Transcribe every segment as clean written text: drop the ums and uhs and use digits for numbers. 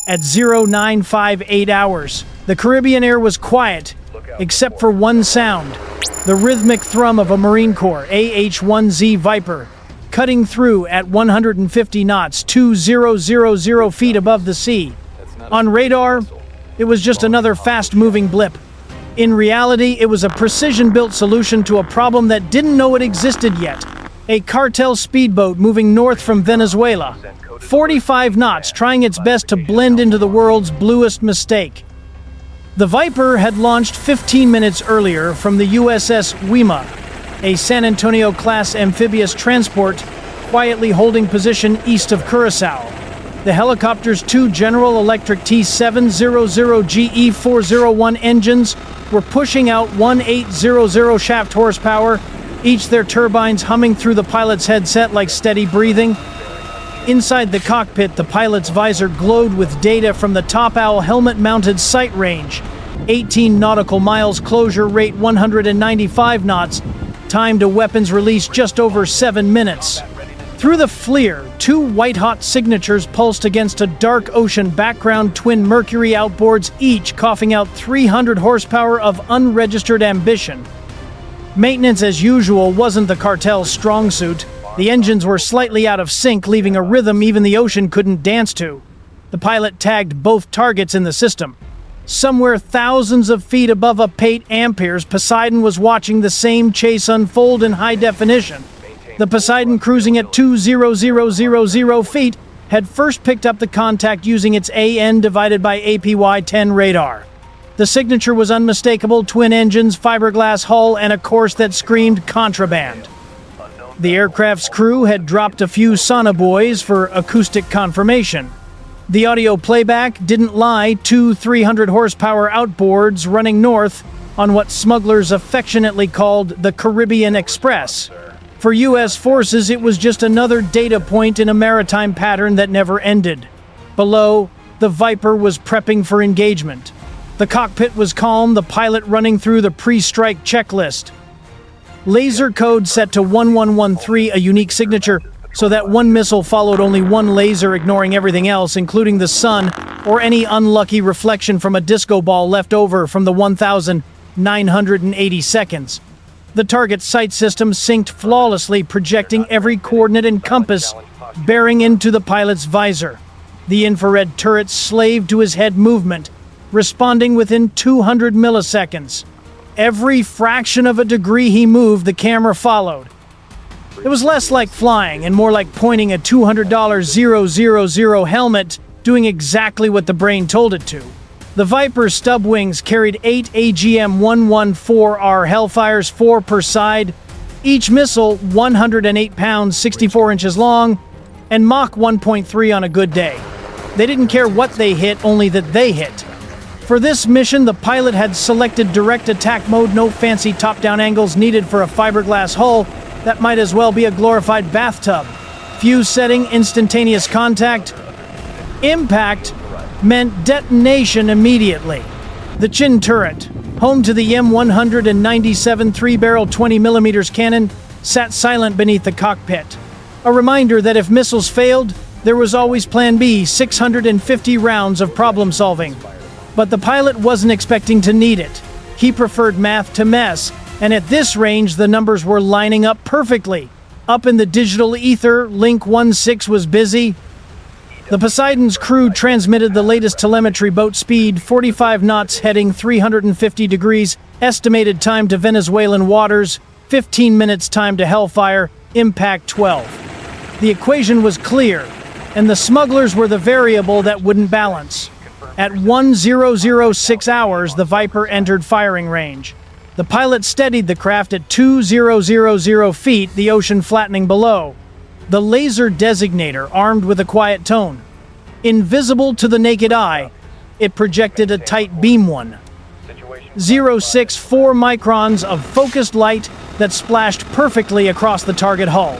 At 0958 hours, the Caribbean air was quiet, except for one sound, the rhythmic thrum of a Marine Corps AH-1Z Viper, cutting through at 150 knots, 2000 feet above the sea. On radar, it was just another fast-moving blip. In reality, it was a precision-built solution to a problem that didn't know it existed yet. A cartel speedboat moving north from Venezuela, 45 knots, trying its best to blend into the world's bluest mistake. The Viper had launched 15 minutes earlier from the USS Wuima, a San Antonio-class amphibious transport quietly holding position east of Curaçao. The helicopter's two General Electric T700-GE-401 engines were pushing out 1800 shaft horsepower, each their turbines humming through the pilot's headset like steady breathing. Inside the cockpit, the pilot's visor glowed with data from the Top Owl helmet-mounted sight range. 18 nautical miles, closure rate 195 knots, time to weapons release just over 7 minutes. Through the FLIR, two white-hot signatures pulsed against a dark ocean background, twin Mercury outboards, each coughing out 300 horsepower of unregistered ambition. Maintenance, as usual, wasn't the cartel's strong suit. The engines were slightly out of sync, leaving a rhythm even the ocean couldn't dance to. The pilot tagged both targets in the system. Somewhere thousands of feet above a 8 amperes, Poseidon was watching the same chase unfold in high definition. The Poseidon, cruising at 2,000 feet, had first picked up the contact using its AN divided by APY-10 radar. The signature was unmistakable: twin engines, fiberglass hull, and a course that screamed contraband. The aircraft's crew had dropped a few sonobuoys for acoustic confirmation. The audio playback didn't lie: 300 horsepower outboards running north on what smugglers affectionately called the Caribbean Express. For U.S. forces, it was just another data point in a maritime pattern that never ended. Below, the Viper was prepping for engagement. The cockpit was calm, the pilot running through the pre-strike checklist. Laser code set to 1113, a unique signature, so that one missile followed only one laser, ignoring everything else, including the sun or any unlucky reflection from a disco ball left over from the 1,980 seconds. The target sight system synced flawlessly, projecting every coordinate and compass bearing into the pilot's visor. The infrared turret slaved to his head movement, responding within 200 milliseconds. Every fraction of a degree he moved, the camera followed. It was less like flying and more like pointing a $200 000 helmet, doing exactly what the brain told it to. The Viper's stub wings carried 8 AGM-114R Hellfires, 4 per side, each missile 108 pounds, 64 inches long, and Mach 1.3 on a good day. They didn't care what they hit, only that they hit. For this mission, the pilot had selected direct attack mode, no fancy top-down angles needed for a fiberglass hull that might as well be a glorified bathtub. Fuse setting, instantaneous contact. Impact meant detonation immediately. The chin turret, home to the M197 3-barrel 20mm cannon, sat silent beneath the cockpit. A reminder that if missiles failed, there was always Plan B, 650 rounds of problem solving. But the pilot wasn't expecting to need it. He preferred math to mess, and at this range the numbers were lining up perfectly. Up in the digital ether, Link 16 was busy. The Poseidon's crew transmitted the latest telemetry: boat speed 45 knots, heading 350 degrees, estimated time to Venezuelan waters 15 minutes, time to Hellfire, impact 12. The equation was clear, and the smugglers were the variable that wouldn't balance. At 1006 hours, the Viper entered firing range. The pilot steadied the craft at 2000 feet, the ocean flattening below. The laser designator, armed with a quiet tone. Invisible to the naked eye, it projected a tight beam 0.64 microns of focused light that splashed perfectly across the target hull.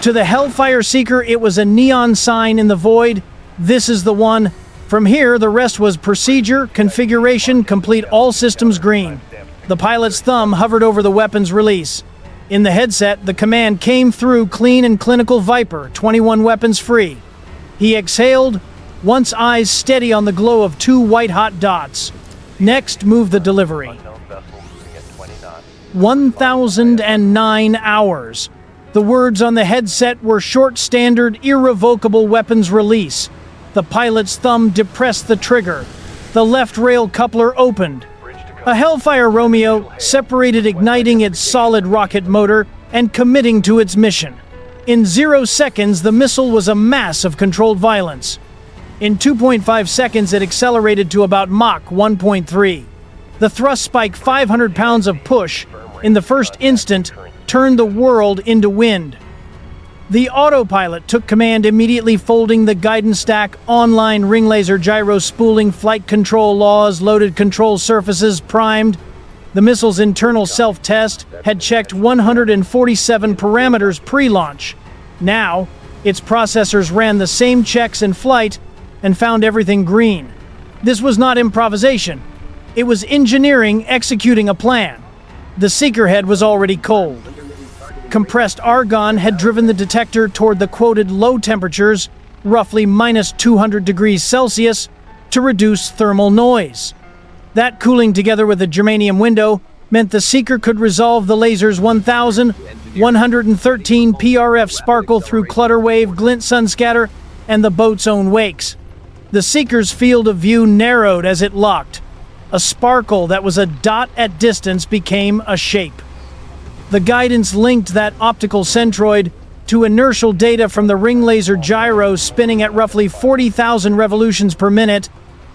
To the Hellfire seeker, it was a neon sign in the void: "This is the one." From here, the rest was procedure, configuration, complete, all systems green. The pilot's thumb hovered over the weapon's release. In the headset, the command came through: clean and clinical Viper, 21 weapons free. He exhaled, once eyes steady on the glow of two white-hot dots. Next, move the delivery. 1,009 hours. The words on the headset were short standard irrevocable weapons release. The pilot's thumb depressed the trigger. The left rail coupler opened. A Hellfire Romeo separated, igniting its solid rocket motor and committing to its mission. In 0 seconds, the missile was a mass of controlled violence. In 2.5 seconds, it accelerated to about Mach 1.3. The thrust spike, 500 pounds of push, in the first instant, turned the world into wind. The autopilot took command, immediately folding the guidance stack, online ring laser gyro spooling, flight control laws, loaded control surfaces primed. The missile's internal self-test had checked 147 parameters pre-launch. Now, its processors ran the same checks in flight and found everything green. This was not improvisation. It was engineering executing a plan. The seeker head was already cold. Compressed argon had driven the detector toward the quoted low temperatures, roughly minus 200 degrees Celsius, to reduce thermal noise. That cooling, together with a germanium window, meant the seeker could resolve the laser's 1,113 PRF sparkle through clutter wave, glint, sun scatter, and the boat's own wakes. The seeker's field of view narrowed as it locked. A sparkle that was a dot at distance became a shape. The guidance linked that optical centroid to inertial data from the ring laser gyro spinning at roughly 40,000 revolutions per minute.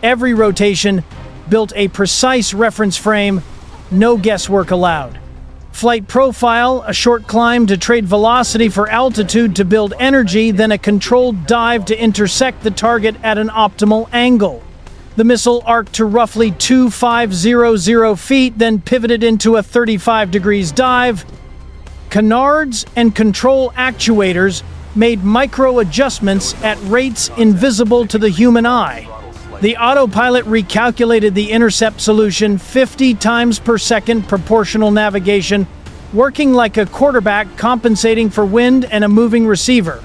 Every rotation built a precise reference frame, no guesswork allowed. Flight profile, a short climb to trade velocity for altitude to build energy, then a controlled dive to intersect the target at an optimal angle. The missile arced to roughly 2,500 feet, then pivoted into a 35 degrees dive. Canards and control actuators made micro adjustments at rates invisible to the human eye. The autopilot recalculated the intercept solution 50 times per second, proportional navigation, working like a quarterback compensating for wind and a moving receiver.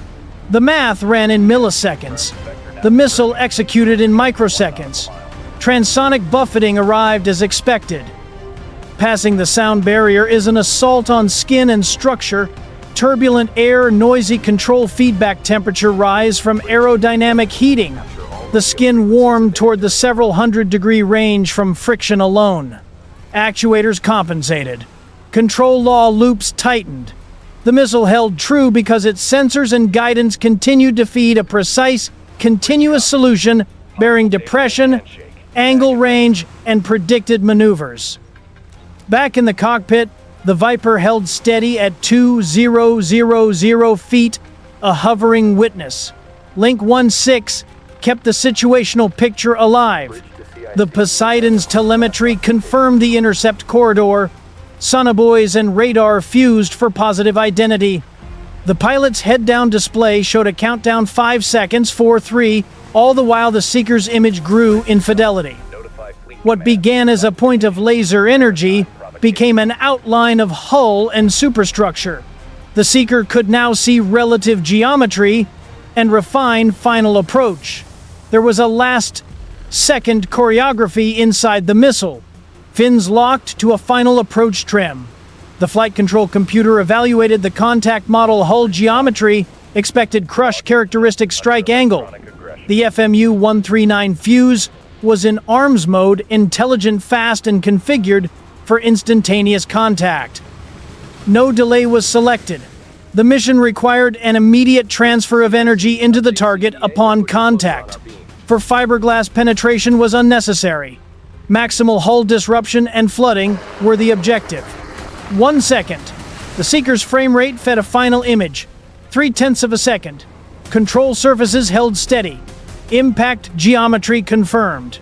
The math ran in milliseconds. The missile executed in microseconds. Transonic buffeting arrived as expected. Passing the sound barrier is an assault on skin and structure. Turbulent air, noisy control feedback, temperature rise from aerodynamic heating. The skin warmed toward the several hundred-degree range from friction alone. Actuators compensated. Control law loops tightened. The missile held true because its sensors and guidance continued to feed a precise, continuous solution bearing depression, angle, range, and predicted maneuvers. Back in the cockpit, the Viper held steady at 2,000 feet, a hovering witness. Link 1-6 kept the situational picture alive. The Poseidon's telemetry confirmed the intercept corridor. Sonobuoys and radar fused for positive identity. The pilot's head-down display showed a countdown 5 seconds, 4, 3, all the while the seeker's image grew in fidelity. What began as a point of laser energy became an outline of hull and superstructure. The seeker could now see relative geometry and refine final approach. There was a last-second choreography inside the missile. Fins locked to a final approach trim. The flight control computer evaluated the contact model hull geometry, expected crush characteristic strike angle. The FMU-139 fuse was in arms mode, intelligent, fast, and configured for instantaneous contact. No delay was selected. The mission required an immediate transfer of energy into the target upon contact. For fiberglass, penetration was unnecessary. Maximal hull disruption and flooding were the objective. 1 second. The seeker's frame rate fed a final image. 0.3 of a second. Control surfaces held steady. Impact geometry confirmed.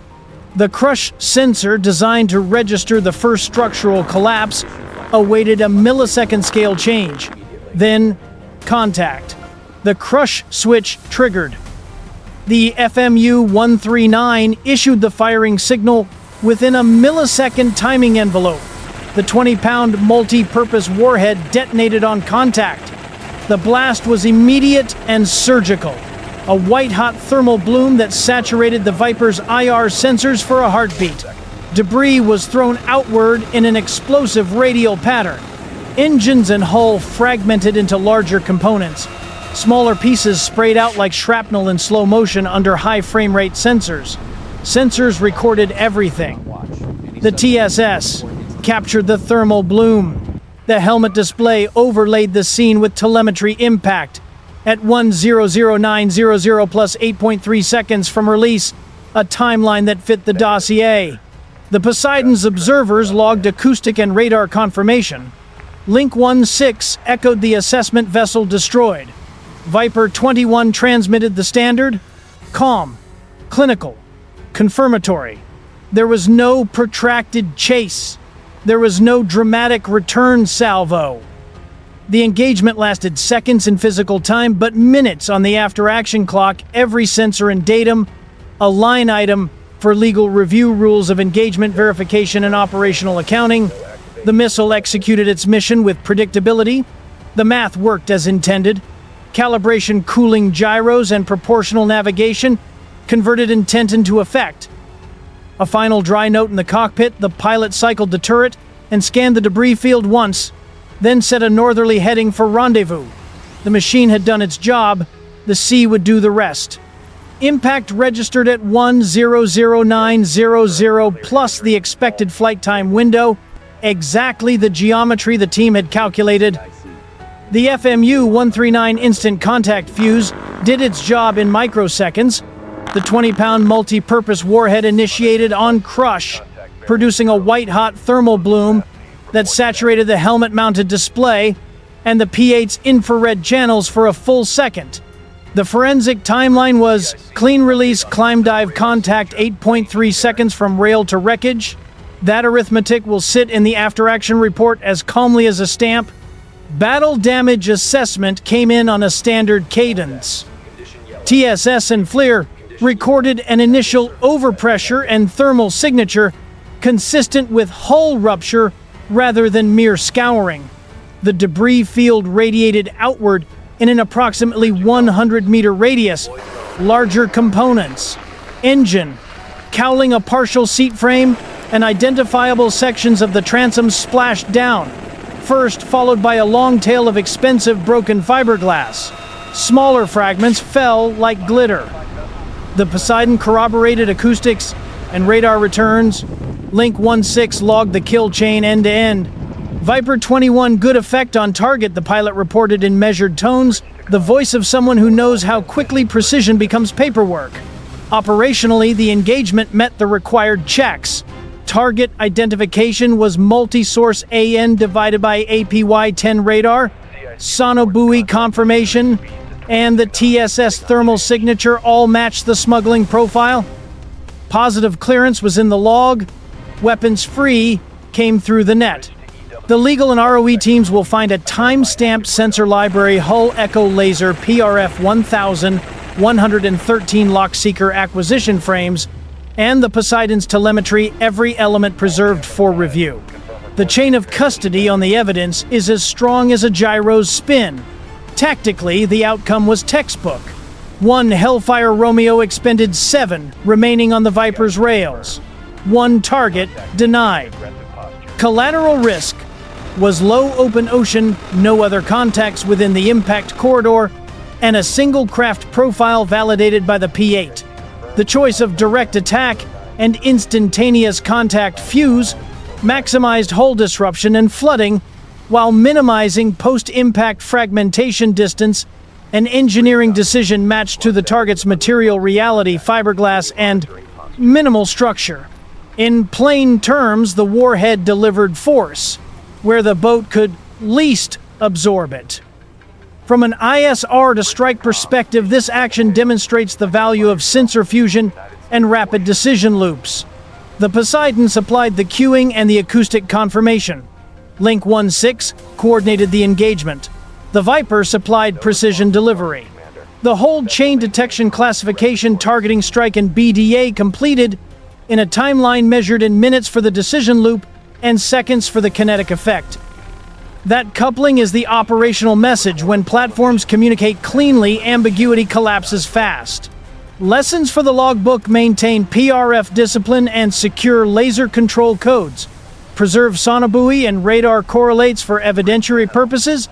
The crush sensor, designed to register the first structural collapse, awaited a millisecond scale change. Then, contact. The crush switch triggered. The FMU-139 issued the firing signal within a millisecond timing envelope. The 20-pound multi-purpose warhead detonated on contact. The blast was immediate and surgical. a white-hot thermal bloom that saturated the Viper's IR sensors for a heartbeat. Debris was thrown outward in an explosive radial pattern. Engines and hull fragmented into larger components. Smaller pieces sprayed out like shrapnel in slow motion under high frame rate sensors. Sensors recorded everything. The TSS captured the thermal bloom. The helmet display overlaid the scene with telemetry impact. At 1:009:00 plus 8.3 seconds from release, a timeline that fit the dossier. The Poseidon's observers logged acoustic and radar confirmation. Link 1-6 echoed the assessment vessel destroyed. Viper 21 transmitted the standard: calm, clinical, confirmatory. There was no protracted chase. There was no dramatic return salvo. The engagement lasted seconds in physical time, but minutes on the after-action clock, every sensor and datum, a line item for legal review, rules of engagement, verification, and operational accounting. The missile executed its mission with predictability. The math worked as intended. Calibration, cooling gyros, and proportional navigation converted intent into effect. A final dry note in the cockpit, the pilot cycled the turret and scanned the debris field once, then set a northerly heading for rendezvous. The machine had done its job. The sea would do the rest. Impact registered at 1:009:00 plus the expected flight time window, exactly the geometry the team had calculated. The FMU-139 instant contact fuse did its job in microseconds. The 20-pound multi-purpose warhead initiated on crush, producing a white-hot thermal bloom that saturated the helmet-mounted display and the P-8's infrared channels for a full second. The forensic timeline was clean release, climb dive contact, 8.3 seconds from rail to wreckage. That arithmetic will sit in the after-action report as calmly as a stamp. Battle damage assessment came in on a standard cadence. TSS and FLIR recorded an initial overpressure and thermal signature consistent with hull rupture rather than mere scouring. The debris field radiated outward in an approximately 100-meter radius. Larger components, engine, cowling, a partial seat frame, and identifiable sections of the transom splashed down, first followed by a long tail of expensive broken fiberglass. Smaller fragments fell like glitter. The Poseidon corroborated acoustics and radar returns. Link 1-6 logged the kill chain end-to-end. Viper 21 good effect on target, the pilot reported in measured tones, the voice of someone who knows how quickly precision becomes paperwork. Operationally, the engagement met the required checks. Target identification was multi-source AN divided by APY-10 radar, sonobuoy confirmation, and the TSS thermal signature all matched the smuggling profile. Positive clearance was in the log. Weapons free came through the net. The legal and ROE teams will find a time-stamped sensor library, hull echo laser PRF 1113 lock-seeker acquisition frames, and the Poseidon's telemetry, every element preserved for review. The chain of custody on the evidence is as strong as a gyro's spin. Tactically, the outcome was textbook. One Hellfire Romeo expended 7 remaining on the Viper's rails. One target denied. Collateral risk was low open ocean, no other contacts within the impact corridor, and a single craft profile validated by the P-8. The choice of direct attack and instantaneous contact fuse maximized hull disruption and flooding while minimizing post-impact fragmentation distance, an engineering decision matched to the target's material reality, fiberglass, and minimal structure. In plain terms, the warhead delivered force where the boat could least absorb it. From an ISR to strike perspective, this action demonstrates the value of sensor fusion and rapid decision loops. The Poseidon supplied the cueing and the acoustic confirmation. Link 1-6 coordinated the engagement. The Viper supplied precision delivery. The hold chain detection, classification, targeting, strike, and BDA completed in a timeline measured in minutes for the decision loop and seconds for the kinetic effect. That coupling is the operational message. When platforms communicate cleanly, ambiguity collapses fast. Lessons for the logbook: maintain PRF discipline and secure laser control codes. Preserve sonobuoy and radar correlates for evidentiary purposes.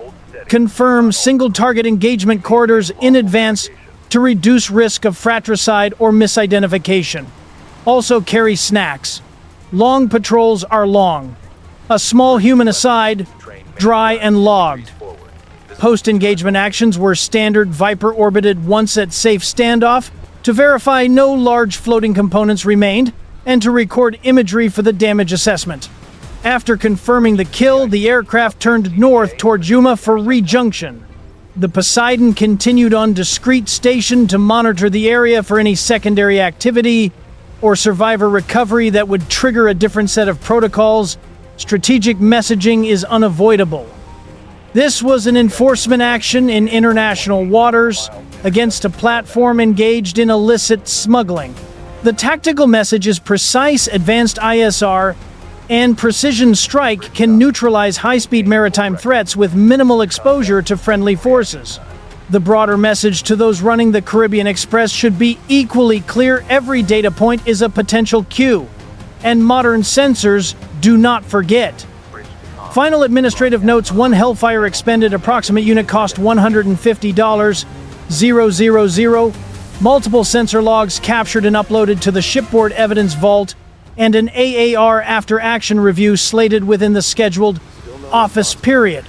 Confirm single target engagement corridors in advance to reduce risk of fratricide or misidentification. Also carry snacks. Long patrols are long. A small human aside, dry and logged. Post-engagement actions were standard Viper orbited once at safe standoff to verify no large floating components remained and to record imagery for the damage assessment. After confirming the kill, the aircraft turned north toward Wuima for rejunction. The Poseidon continued on discreet station to monitor the area for any secondary activity or survivor recovery that would trigger a different set of protocols. Strategic messaging is unavoidable. This was an enforcement action in international waters against a platform engaged in illicit smuggling. The tactical message is precise. Advanced ISR and precision strike can neutralize high-speed maritime threats with minimal exposure to friendly forces. The broader message to those running the Caribbean Express should be equally clear. Every data point is a potential cue, and modern sensors do not forget. Final administrative notes: 1 Hellfire expended, approximate unit cost $150,000. Multiple sensor logs captured and uploaded to the shipboard evidence vault, and an AAR after-action review slated within the scheduled office period.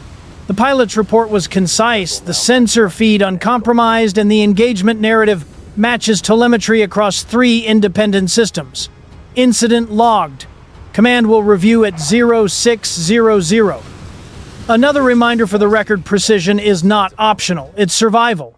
The pilot's report was concise, the sensor feed uncompromised, and the engagement narrative matches telemetry across 3 independent systems. Incident logged. Command will review at 0600. Another reminder for the record: precision is not optional, it's survival.